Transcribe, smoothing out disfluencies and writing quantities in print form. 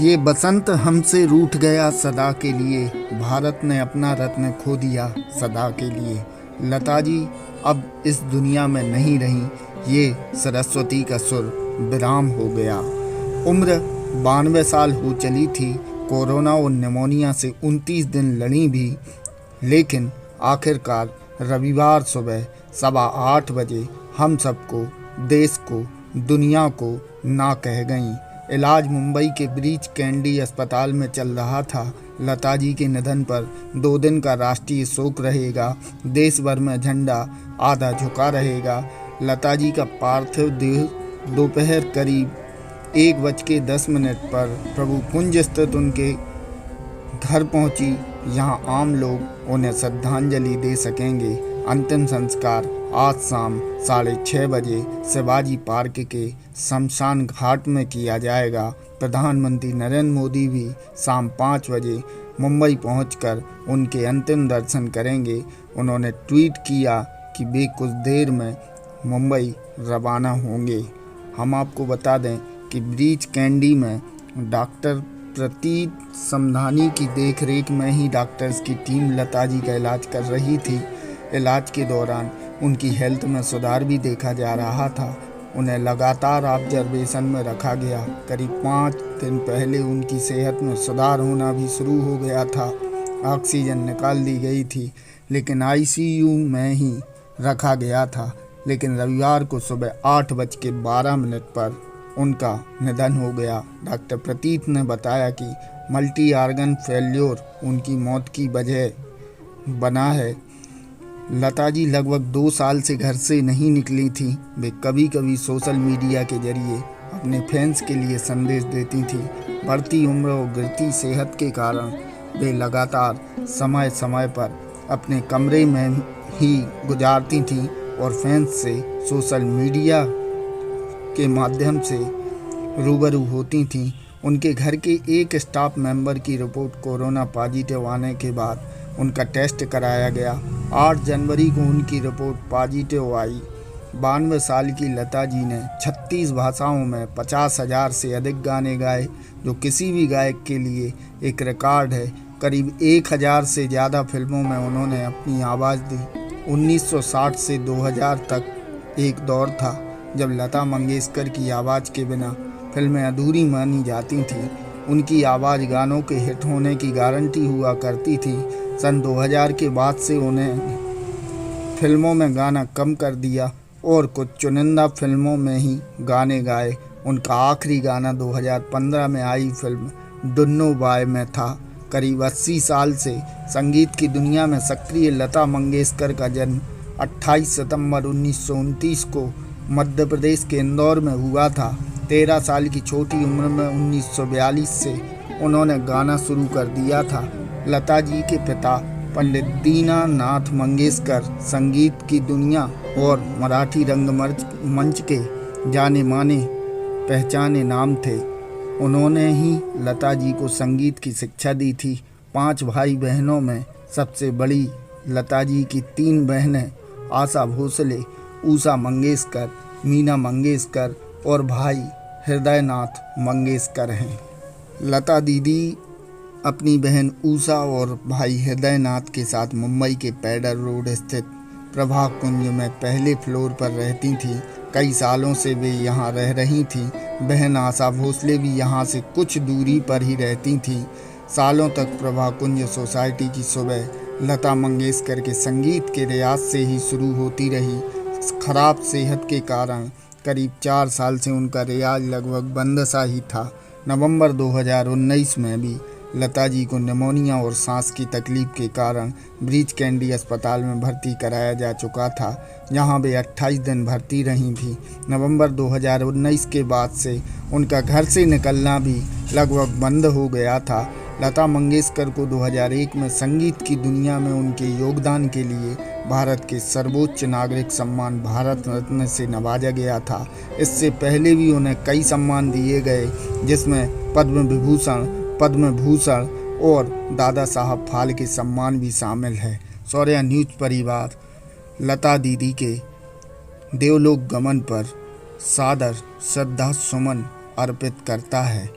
ये बसंत हमसे रूठ गया सदा के लिए, भारत ने अपना रत्न खो दिया सदा के लिए। लता जी अब इस दुनिया में नहीं रही, ये सरस्वती का सुर विराम हो गया। उम्र 92 साल हो चली थी, कोरोना और निमोनिया से 29 दिन लड़ी भी, लेकिन आखिरकार रविवार सुबह 8:15 बजे हम सबको, देश को, दुनिया को ना कह गईं। इलाज मुंबई के ब्रीच कैंडी अस्पताल में चल रहा था। लता जी के निधन पर 2 दिन का राष्ट्रीय शोक रहेगा। देश भर में झंडा आधा झुका रहेगा। लता जी का पार्थिव देह दोपहर करीब 1:10 पर प्रभु कुंज स्थित उनके घर पहुंची। यहां आम लोग उन्हें श्रद्धांजलि दे सकेंगे। अंतिम संस्कार आज शाम 6:30 बजे शिवाजी पार्क के शमशान घाट में किया जाएगा। प्रधानमंत्री नरेंद्र मोदी भी शाम 5 बजे मुंबई पहुंचकर उनके अंतिम दर्शन करेंगे। उन्होंने ट्वीट किया कि वे कुछ देर में मुंबई रवाना होंगे। हम आपको बता दें कि ब्रीच कैंडी में डॉक्टर प्रतीत समधानी की देखरेख में ही डॉक्टर्स की टीम लता जी का इलाज कर रही थी। इलाज के दौरान उनकी हेल्थ में सुधार भी देखा जा रहा था। उन्हें लगातार ऑब्जर्वेशन में रखा गया। करीब 5 दिन पहले उनकी सेहत में सुधार होना भी शुरू हो गया था। ऑक्सीजन निकाल दी गई थी, लेकिन आईसीयू में ही रखा गया था। लेकिन रविवार को सुबह 8:12 पर उनका निधन हो गया। डॉक्टर प्रतीत ने बताया कि मल्टी आर्गन फेल्योर उनकी मौत की वजह बना है। लता जी लगभग 2 साल से घर से नहीं निकली थी। वे कभी कभी सोशल मीडिया के जरिए अपने फैंस के लिए संदेश देती थी। बढ़ती उम्र और गिरती सेहत के कारण वे लगातार समय समय पर अपने कमरे में ही गुजारती थीं और फैंस से सोशल मीडिया के माध्यम से रूबरू होती थीं। उनके घर के एक स्टाफ मेंबर की रिपोर्ट कोरोना पॉजिटिव आने के बाद उनका टेस्ट कराया गया। 8 जनवरी को उनकी रिपोर्ट पॉजिटिव आई। 92 साल की लता जी ने 36 भाषाओं में 50,000 से अधिक गाने गाए, जो किसी भी गायक के लिए एक रिकॉर्ड है। करीब 1,000 से ज़्यादा फिल्मों में उन्होंने अपनी आवाज़ दी। 1960 से 2000 तक एक दौर था जब लता मंगेशकर की आवाज़ के बिना फिल्में अधूरी मानी जाती थीं। उनकी आवाज़ गानों के हिट होने की गारंटी हुआ करती थी। सन 2000 के बाद से उन्हें फिल्मों में गाना कम कर दिया और कुछ चुनिंदा फिल्मों में ही गाने गाए। उनका आखिरी गाना 2015 में आई फिल्म डुन्नो बाय में था। करीब 80 साल से संगीत की दुनिया में सक्रिय लता मंगेशकर का जन्म 28 सितंबर 1929 को मध्य प्रदेश के इंदौर में हुआ था। 13 साल की छोटी उम्र में 1942 से उन्होंने गाना शुरू कर दिया था। लता जी के पिता पंडित दीनानाथ मंगेशकर संगीत की दुनिया और मराठी रंगमंच के जाने माने पहचाने नाम थे। उन्होंने ही लता जी को संगीत की शिक्षा दी थी। 5 भाई बहनों में सबसे बड़ी लता जी की 3 बहनें आशा भोसले, उषा मंगेशकर, मीना मंगेशकर और भाई हृदयनाथ मंगेशकर हैं। लता दीदी अपनी बहन उषा और भाई हृदयनाथ के साथ मुंबई के पैडर रोड स्थित प्रभा कुंज में पहले फ्लोर पर रहती थीं। कई सालों से वे यहाँ रह रही थीं। बहन आशा भोसले भी यहाँ से कुछ दूरी पर ही रहती थीं। सालों तक प्रभा कुंज सोसाइटी की सुबह लता मंगेशकर के संगीत के रियाज से ही शुरू होती रही। खराब सेहत के कारण करीब 4 साल से उनका रियाज लगभग बंद सा ही था। नवंबर 2019 में भी लता जी को निमोनिया और सांस की तकलीफ के कारण ब्रीच कैंडी अस्पताल में भर्ती कराया जा चुका था, जहां वे 28 दिन भर्ती रही थी। नवंबर 2019 के बाद से उनका घर से निकलना भी लगभग बंद हो गया था। लता मंगेशकर को 2001 में संगीत की दुनिया में उनके योगदान के लिए भारत के सर्वोच्च नागरिक सम्मान भारत रत्न से नवाजा गया था। इससे पहले भी उन्हें कई सम्मान दिए गए, जिसमें पद्म विभूषण, पद्म भूषण और दादा साहब फाल्के सम्मान भी शामिल है। शौर्या न्यूज परिवार लता दीदी के देवलोक गमन पर सादर श्रद्धा सुमन अर्पित करता है।